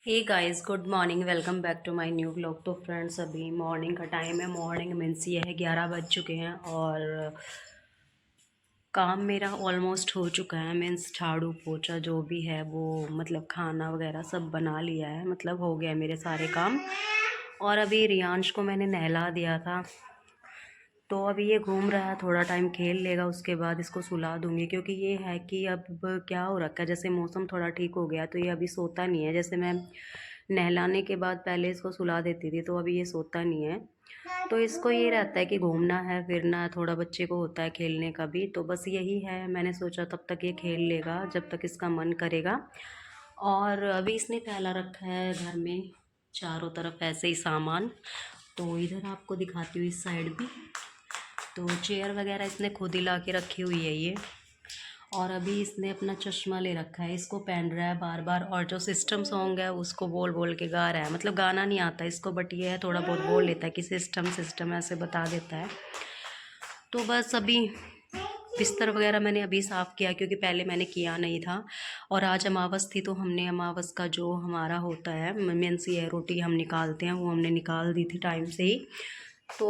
Hey guys, good morning. Welcome back to my new vlog. तो friends, अभी morning का time है। Morning means ये है 11 बज चुके हैं और काम मेरा ऑलमोस्ट हो चुका है। मीन्स झाड़ू पोछा जो भी है वो मतलब खाना वगैरह सब बना लिया है, मतलब हो गया मेरे सारे काम। और अभी रियांश को मैंने नहला दिया था, तो अभी ये घूम रहा है, थोड़ा टाइम खेल लेगा, उसके बाद इसको सुला दूंगी। क्योंकि ये है कि अब क्या हो रखा है, जैसे मौसम थोड़ा ठीक हो गया तो ये अभी सोता नहीं है। जैसे मैं नहलाने के बाद पहले इसको सुला देती थी, तो अभी ये सोता नहीं है। तो इसको ये रहता है कि घूमना है फिरना है, थोड़ा बच्चे को होता है खेलने का भी। तो बस यही है, मैंने सोचा तब तक ये खेल लेगा जब तक इसका मन करेगा। और अभी इसने फैला रखा है घर में चारों तरफ ऐसे ही सामान। तो इधर आपको दिखाती हूँ, इस साइड भी तो चेयर वगैरह इसने खुद ही ला के रखी हुई है ये। और अभी इसने अपना चश्मा ले रखा है, इसको पहन रहा है बार बार। और जो सिस्टम सॉन्ग है उसको बोल बोल के गा रहा है। मतलब गाना नहीं आता इसको, बट ये है थोड़ा बहुत बोल लेता है कि सिस्टम सिस्टम ऐसे बता देता है। तो बस अभी बिस्तर वगैरह मैंने अभी साफ़ किया, क्योंकि पहले मैंने किया नहीं था। और आज अमावस थी, तो हमने अमावस का जो हमारा होता है मीन्स ये रोटी हम निकालते हैं, वो हमने निकाल दी थी टाइम से ही। तो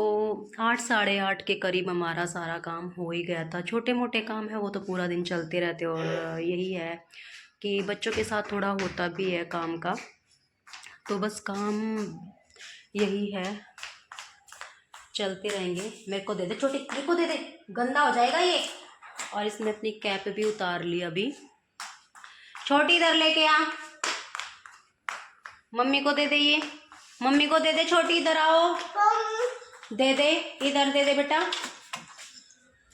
8 साढ़े 8 के करीब हमारा सारा काम हो ही गया था। छोटे मोटे काम है वो तो पूरा दिन चलते रहते। और यही है कि बच्चों के साथ थोड़ा होता भी है काम का। तो बस काम यही है, चलते रहेंगे। मेरे को दे दे छोटी, मेरे को दे दे, गंदा हो जाएगा ये। और इसने अपनी कैप भी उतार ली अभी। छोटी इधर लेके आ, मम्मी को दे दे, ये मम्मी को दे दे। छोटी इधर आओ, दे दे, इधर दे दे बेटा।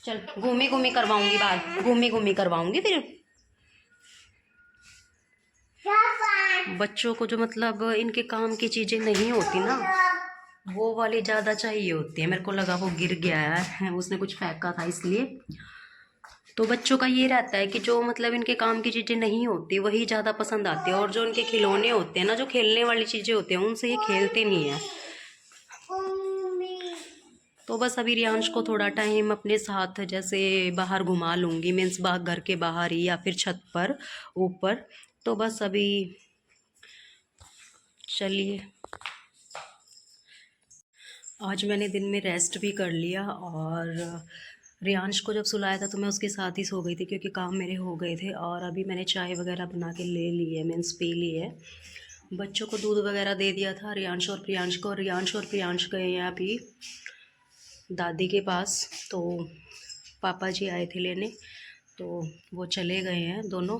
चल घूमी घूमी करवाऊंगी, बाहर घूमी घूमी करवाऊंगी फिर। बच्चों को जो मतलब इनके काम की चीजें नहीं होती ना, वो वाली ज़्यादा चाहिए होती है। मेरे को लगा वो गिर गया है, उसने कुछ फेंका था इसलिए। तो बच्चों का ये रहता है कि जो मतलब इनके काम की चीज़ें नहीं होती वही ज़्यादा पसंद आती है। और जो इनके खिलौने होते हैं ना, जो खेलने वाली चीज़ें होती हैं, उनसे ये खेलते नहीं है। तो बस अभी रियांश को थोड़ा टाइम अपने साथ जैसे बाहर घुमा लूँगी, मीन्स बाहर घर के बाहर ही या फिर छत पर ऊपर। तो बस अभी चलिए। आज मैंने दिन में रेस्ट भी कर लिया। और रियांश को जब सुलाया था तो मैं उसके साथ ही सो गई थी, क्योंकि काम मेरे हो गए थे। और अभी मैंने चाय वगैरह बना के ले ली है, मीन्स पी ली है। बच्चों को दूध वगैरह दे दिया था, रियांश और प्रियांश को। रियांश और प्रियांश गए हैं अभी दादी के पास। तो पापा जी आए थे लेने, तो वो चले गए हैं दोनों।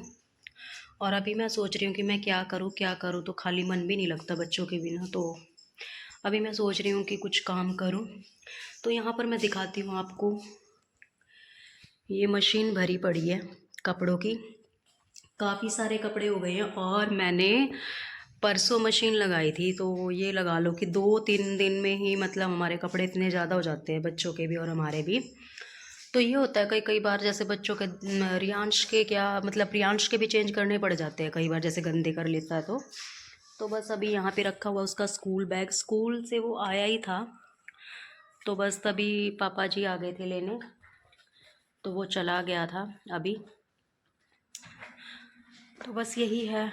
और अभी मैं सोच रही हूँ कि मैं क्या करूँ क्या करूँ, तो खाली मन भी नहीं लगता बच्चों के बिना। तो अभी मैं सोच रही हूँ कि कुछ काम करूँ। तो यहाँ पर मैं दिखाती हूँ आपको, ये मशीन भरी पड़ी है कपड़ों की। काफ़ी सारे कपड़े हो गए हैं। और मैंने परसों मशीन लगाई थी, तो ये लगा लो कि 2-3 दिन में ही मतलब हमारे कपड़े इतने ज़्यादा हो जाते हैं, बच्चों के भी और हमारे भी। तो ये होता है कई कई बार, जैसे बच्चों के रियांश के क्या मतलब प्रियांश के भी चेंज करने पड़ जाते हैं कई बार, जैसे गंदे कर लेता है तो बस अभी यहाँ पे रखा हुआ उसका स्कूल बैग, स्कूल से वो आया ही था। तो बस तभी पापा जी आ गए थे लेने, तो वो चला गया था अभी। तो बस यही है।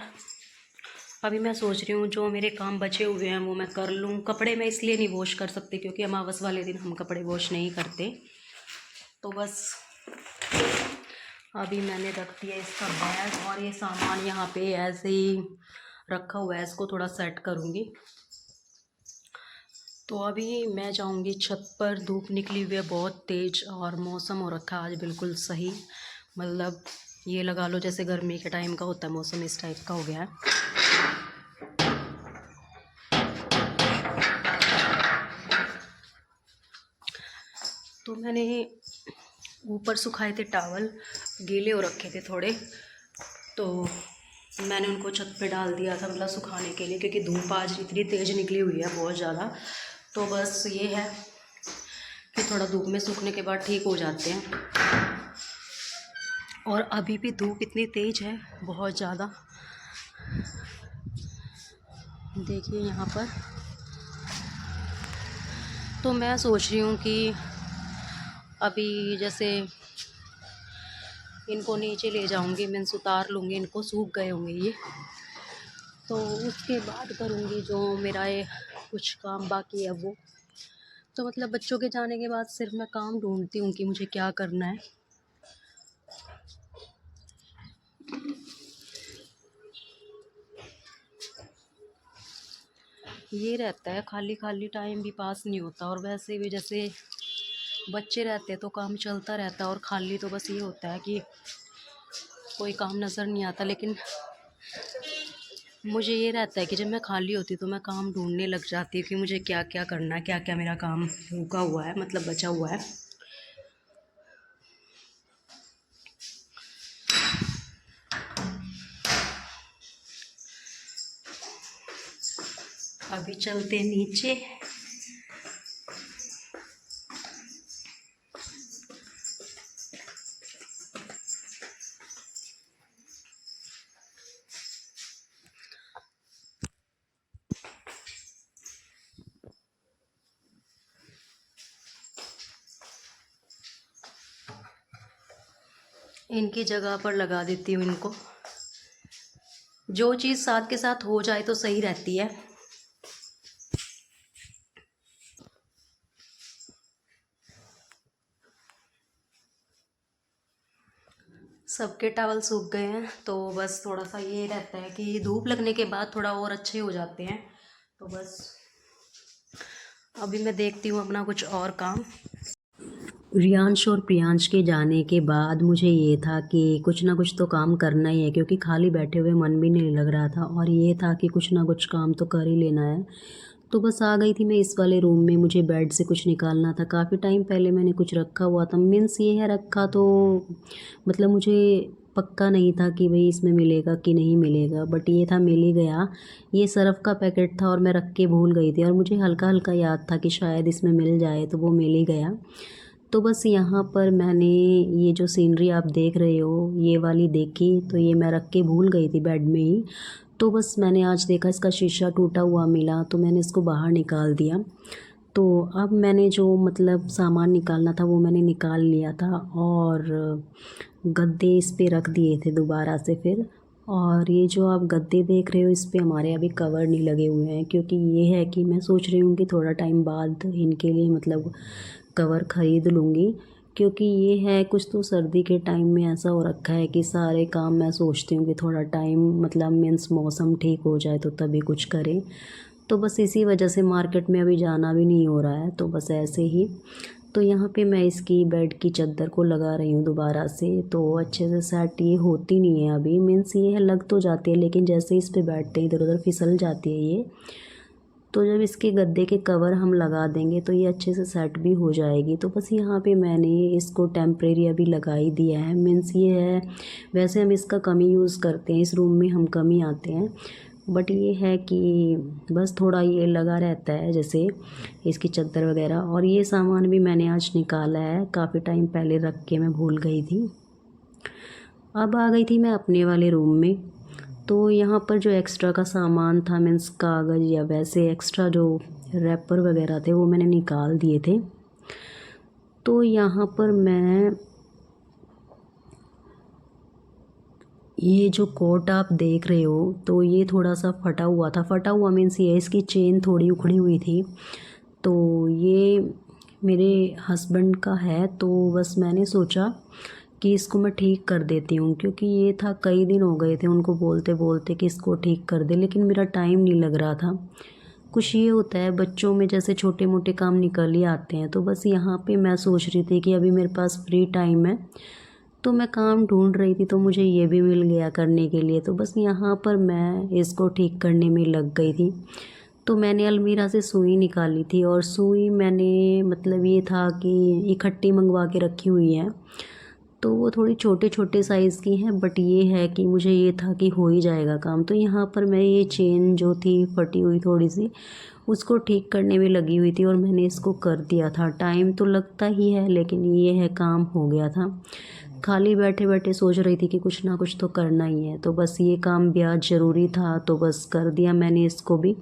अभी मैं सोच रही हूँ जो मेरे काम बचे हुए हैं वो मैं कर लूँ। कपड़े मैं इसलिए नहीं वॉश कर सकती क्योंकि अमावस वाले दिन हम कपड़े वॉश नहीं करते। तो बस अभी मैंने रख दिया इसका बैग। और ये सामान यहाँ पे ऐसे ही रखा हुआ है, इसको थोड़ा सेट करूँगी। तो अभी मैं जाऊँगी छत पर। धूप निकली हुई है बहुत तेज़ और मौसम हो रखा है आज बिल्कुल सही। मतलब ये लगा लो जैसे गर्मी के टाइम का होता है मौसम, इस टाइप का हो गया है। तो मैंने ऊपर सुखाए थे टावल, गीले हो रखे थे थोड़े, तो मैंने उनको छत पे डाल दिया था मतलब सुखाने के लिए, क्योंकि धूप आज इतनी तेज़ निकली हुई है बहुत ज़्यादा। तो बस ये है कि थोड़ा धूप में सूखने के बाद ठीक हो जाते हैं। और अभी भी धूप इतनी तेज़ है बहुत ज़्यादा, देखिए यहाँ पर। तो मैं सोच रही हूँ कि अभी जैसे इनको नीचे ले जाऊंगी, मीन्स उतार लूँगी, इनको सूख गए होंगे ये। तो उसके बाद करूँगी जो मेरा ये कुछ काम बाकी है वो। तो मतलब बच्चों के जाने के बाद सिर्फ मैं काम ढूंढती हूँ कि मुझे क्या करना है। ये रहता है, खाली खाली टाइम भी पास नहीं होता, और वैसे भी जैसे बच्चे रहते हैं तो काम चलता रहता है, और खाली तो बस ये होता है कि कोई काम नज़र नहीं आता। लेकिन मुझे ये रहता है कि जब मैं खाली होती हूँ तो मैं काम ढूंढने लग जाती हूँ कि मुझे क्या क्या करना है, क्या क्या मेरा काम रुका हुआ है, मतलब बचा हुआ है। अभी चलते नीचे। इनकी जगह पर लगा देती हूँ इनको। जो चीज़ साथ के साथ हो जाए तो सही रहती है। सबके टॉवल सूख गए हैं, तो बस थोड़ा सा ये रहता है कि धूप लगने के बाद थोड़ा और अच्छे हो जाते हैं। तो बस अभी मैं देखती हूँ अपना कुछ और काम। रियांश और प्रियांश के जाने के बाद मुझे ये था कि कुछ ना कुछ तो काम करना ही है, क्योंकि खाली बैठे हुए मन भी नहीं लग रहा था, और ये था कि कुछ ना कुछ काम तो कर ही लेना है। तो बस आ गई थी मैं इस वाले रूम में। मुझे बेड से कुछ निकालना था। काफ़ी टाइम पहले मैंने कुछ रखा हुआ था, मीन्स ये है रखा तो मतलब मुझे पक्का नहीं था कि भाई इसमें मिलेगा कि नहीं मिलेगा, बट ये था मिल ही गया। ये सर्फ़ का पैकेट था और मैं रख के भूल गई थी, और मुझे हल्का हल्का याद था कि शायद इसमें मिल जाए, तो वो मिल ही गया। तो बस यहाँ पर मैंने ये जो सीनरी आप देख रहे हो ये वाली देखी, तो ये मैं रख के भूल गई थी बेड में ही। तो बस मैंने आज देखा इसका शीशा टूटा हुआ मिला, तो मैंने इसको बाहर निकाल दिया। तो अब मैंने जो मतलब सामान निकालना था वो मैंने निकाल लिया था, और गद्दे इस पे रख दिए थे दोबारा से फिर। और ये जो आप गद्दे देख रहे हो इस पे हमारे अभी कवर नहीं लगे हुए हैं, क्योंकि ये है कि मैं सोच रही हूँ कि थोड़ा टाइम बाद इनके लिए मतलब कवर ख़रीद लूँगी। क्योंकि ये है कुछ तो सर्दी के टाइम में ऐसा हो रखा है कि सारे काम मैं सोचती हूँ कि थोड़ा टाइम मतलब मीन्स मौसम ठीक हो जाए तो तभी कुछ करें। तो बस इसी वजह से मार्केट में अभी जाना भी नहीं हो रहा है, तो बस ऐसे ही। तो यहाँ पे मैं इसकी बेड की चादर को लगा रही हूँ दोबारा से। तो अच्छे से सेट ये होती नहीं है अभी, मीन्स ये है लग तो जाती है, लेकिन जैसे इस पे बैठते इधर उधर फिसल जाती है ये। तो जब इसके गद्दे के कवर हम लगा देंगे तो ये अच्छे से सेट भी हो जाएगी। तो बस यहाँ पे मैंने इसको टेम्परेरी अभी लगा ही दिया है, मीन्स ये है वैसे हम इसका कम ही यूज़ करते हैं, इस रूम में हम कम ही आते हैं, बट ये है कि बस थोड़ा ये लगा रहता है जैसे इसकी चादर वगैरह। और ये सामान भी मैंने आज निकाला है, काफ़ी टाइम पहले रख के मैं भूल गई थी। अब आ गई थी मैं अपने वाले रूम में। तो यहाँ पर जो एक्स्ट्रा का सामान था मीन्स कागज़ या वैसे एक्स्ट्रा जो रैपर वगैरह थे वो मैंने निकाल दिए थे। तो यहाँ पर मैं ये जो कोट आप देख रहे हो तो ये थोड़ा सा फटा हुआ था। फटा हुआ मीन्स ये इसकी चेन थोड़ी उखड़ी हुई थी। तो ये मेरे हस्बैंड का है, तो बस मैंने सोचा कि इसको मैं ठीक कर देती हूँ, क्योंकि ये था कई दिन हो गए थे उनको बोलते बोलते कि इसको ठीक कर दे, लेकिन मेरा टाइम नहीं लग रहा था। कुछ ये होता है बच्चों में जैसे छोटे मोटे काम निकल ही आते हैं। तो बस यहाँ पे मैं सोच रही थी कि अभी मेरे पास फ्री टाइम है, तो मैं काम ढूंढ रही थी, तो मुझे ये भी मिल गया करने के लिए। तो बस यहाँ पर मैं इसको ठीक करने में लग गई थी। तो मैंने अलमीरा से सुई निकाली थी, और सुई मैंने मतलब ये था कि इकट्ठी मंगवा के रखी हुई है, तो वो थोड़ी छोटे छोटे साइज़ की हैं, बट ये है कि मुझे ये था कि हो ही जाएगा काम। तो यहाँ पर मैं ये चेन जो थी फटी हुई थोड़ी सी उसको ठीक करने में लगी हुई थी, और मैंने इसको कर दिया था। टाइम तो लगता ही है, लेकिन ये है काम हो गया था। खाली बैठे बैठे सोच रही थी कि कुछ ना कुछ तो करना ही है, तो बस ये काम भी आज ज़रूरी था, तो बस कर दिया मैंने इसको भी।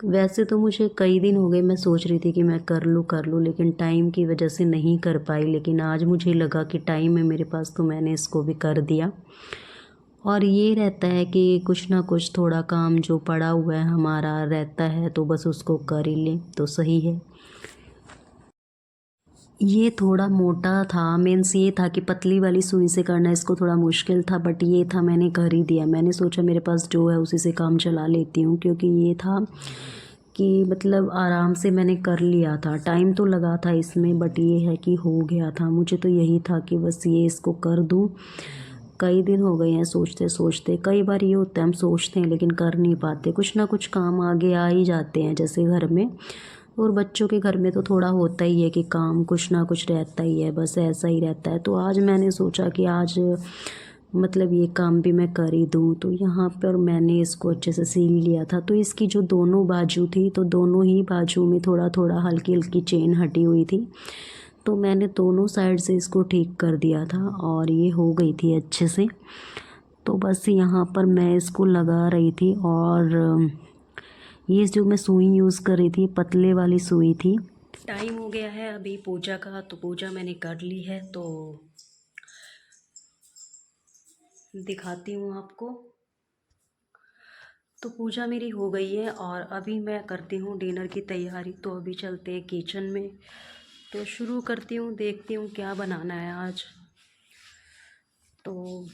वैसे तो मुझे कई दिन हो गए मैं सोच रही थी कि मैं कर लूँ, लेकिन टाइम की वजह से नहीं कर पाई। लेकिन आज मुझे लगा कि टाइम है मेरे पास, तो मैंने इसको भी कर दिया। और ये रहता है कि कुछ ना कुछ थोड़ा काम जो पड़ा हुआ है हमारा रहता है तो बस उसको कर ही लें तो सही है। ये थोड़ा मोटा था, मीन्स ये था कि पतली वाली सुई से करना इसको थोड़ा मुश्किल था, बट ये था मैंने कर ही दिया। मैंने सोचा मेरे पास जो है उसी से काम चला लेती हूँ, क्योंकि ये था कि मतलब आराम से मैंने कर लिया था। टाइम तो लगा था इसमें, बट ये है कि हो गया था। मुझे तो यही था कि बस ये इसको कर दूँ। कई दिन हो गए हैं सोचते सोचते। कई बार ये होता है हम सोचते हैं लेकिन कर नहीं पाते, कुछ ना कुछ काम आगे आ ही जाते हैं जैसे घर में। और बच्चों के घर में तो थोड़ा होता ही है कि काम कुछ ना कुछ रहता ही है, बस ऐसा ही रहता है। तो आज मैंने सोचा कि आज मतलब ये काम भी मैं कर ही दूँ। तो यहाँ पर मैंने इसको अच्छे से सील लिया था। तो इसकी जो दोनों बाजू थी तो दोनों ही बाजू में थोड़ा थोड़ा हल्की हल्की चेन हटी हुई थी, तो मैंने दोनों साइड से इसको ठीक कर दिया था और ये हो गई थी अच्छे से। तो बस यहाँ पर मैं इसको लगा रही थी, और ये जो मैं सुई यूज़ कर रही थी पतले वाली सुई थी। टाइम हो गया है अभी पूजा का, तो पूजा मैंने कर ली है, तो दिखाती हूँ आपको। तो पूजा मेरी हो गई है और अभी मैं करती हूँ डिनर की तैयारी। तो अभी चलते हैं किचन में, तो शुरू करती हूँ, देखती हूँ क्या बनाना है आज। तो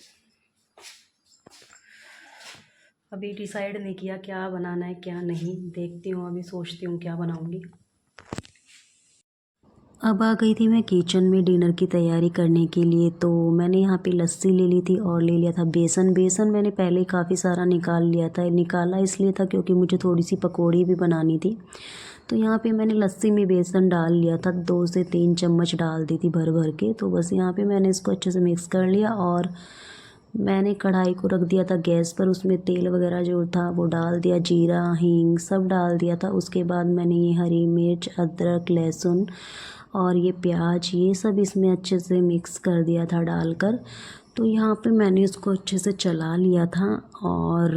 अभी डिसाइड नहीं किया क्या बनाना है क्या नहीं, देखती हूँ अभी, सोचती हूँ क्या बनाऊँगी। अब आ गई थी मैं किचन में डिनर की तैयारी करने के लिए। तो मैंने यहाँ पे लस्सी ले ली थी और ले लिया था बेसन। बेसन मैंने पहले ही काफ़ी सारा निकाल लिया था। निकाला इसलिए था क्योंकि मुझे थोड़ी सी पकौड़ी भी बनानी थी। तो यहाँ पे मैंने लस्सी में बेसन डाल लिया था, 2 से 3 चम्मच डाल दी थी भर भर के। तो बस यहाँ पे मैंने इसको अच्छे से मिक्स कर लिया और मैंने कढ़ाई को रख दिया था गैस पर। उसमें तेल वगैरह जो था वो डाल दिया, जीरा हींग सब डाल दिया था। उसके बाद मैंने ये हरी मिर्च, अदरक, लहसुन और ये प्याज, ये सब इसमें अच्छे से मिक्स कर दिया था डालकर। तो यहाँ पे मैंने इसको अच्छे से चला लिया था और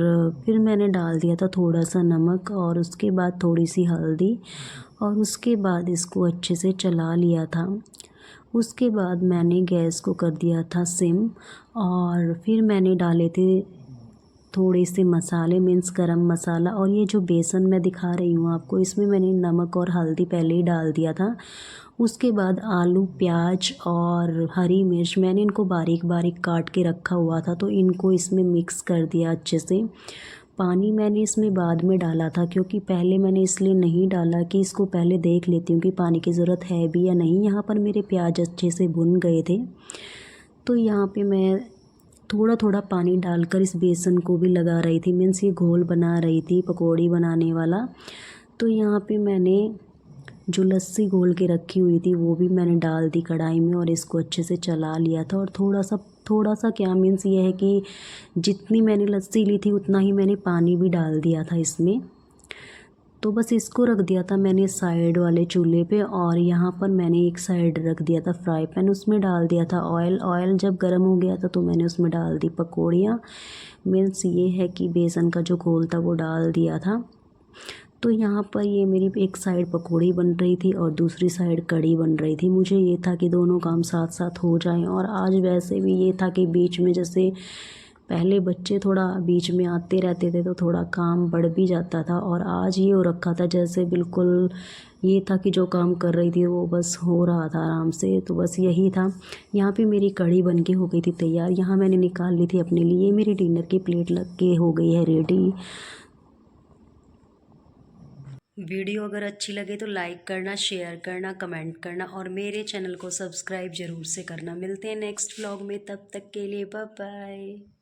फिर मैंने डाल दिया था थोड़ा सा नमक और उसके बाद थोड़ी सी हल्दी, और उसके बाद इसको अच्छे से चला लिया था। उसके बाद मैंने गैस को कर दिया था सिम, और फिर मैंने डाले थे थोड़े से मसाले, मीन्स गरम मसाला। और ये जो बेसन मैं दिखा रही हूँ आपको, इसमें मैंने नमक और हल्दी पहले ही डाल दिया था। उसके बाद आलू, प्याज और हरी मिर्च मैंने इनको बारीक बारीक काट के रखा हुआ था, तो इनको इसमें मिक्स कर दिया अच्छे से। पानी मैंने इसमें बाद में डाला था, क्योंकि पहले मैंने इसलिए नहीं डाला कि इसको पहले देख लेती हूँ कि पानी की ज़रूरत है भी या नहीं। यहाँ पर मेरे प्याज अच्छे से भुन गए थे, तो यहाँ पे मैं थोड़ा थोड़ा पानी डालकर इस बेसन को भी लगा रही थी, मीन्स ये घोल बना रही थी पकौड़ी बनाने वाला। तो यहाँ पे मैंने जो लस्सी घोल के रखी हुई थी वो भी मैंने डाल दी कढ़ाई में और इसको अच्छे से चला लिया था। और थोड़ा सा क्या, मीन्स ये है कि जितनी मैंने लस्सी ली थी उतना ही मैंने पानी भी डाल दिया था इसमें। तो बस इसको रख दिया था मैंने साइड वाले चूल्हे पे, और यहाँ पर मैंने एक साइड रख दिया था फ्राई पैन, उसमें डाल दिया था ऑयल। ऑयल जब गर्म हो गया था तो मैंने उसमें डाल दी पकौड़ियाँ, मीन्स ये है कि बेसन का जो घोल था वो डाल दिया था। तो यहाँ पर ये मेरी एक साइड पकौड़ी बन रही थी और दूसरी साइड कढ़ी बन रही थी। मुझे ये था कि दोनों काम साथ साथ हो जाएं। और आज वैसे भी ये था कि बीच में, जैसे पहले बच्चे थोड़ा बीच में आते रहते थे तो थोड़ा काम बढ़ भी जाता था, और आज ये हो रखा था जैसे बिल्कुल ये था कि जो काम कर रही थी वो बस हो रहा था आराम से। तो बस यही था। यहाँ पे मेरी कढ़ी बन के हो गई थी तैयार। यहाँ मैंने निकाल ली थी अपने लिए। मेरी डिनर की प्लेट लग के हो गई है रेडी। वीडियो अगर अच्छी लगे तो लाइक करना, शेयर करना, कमेंट करना और मेरे चैनल को सब्सक्राइब ज़रूर से करना। मिलते हैं नेक्स्ट व्लॉग में, तब तक के लिए बाय बाय।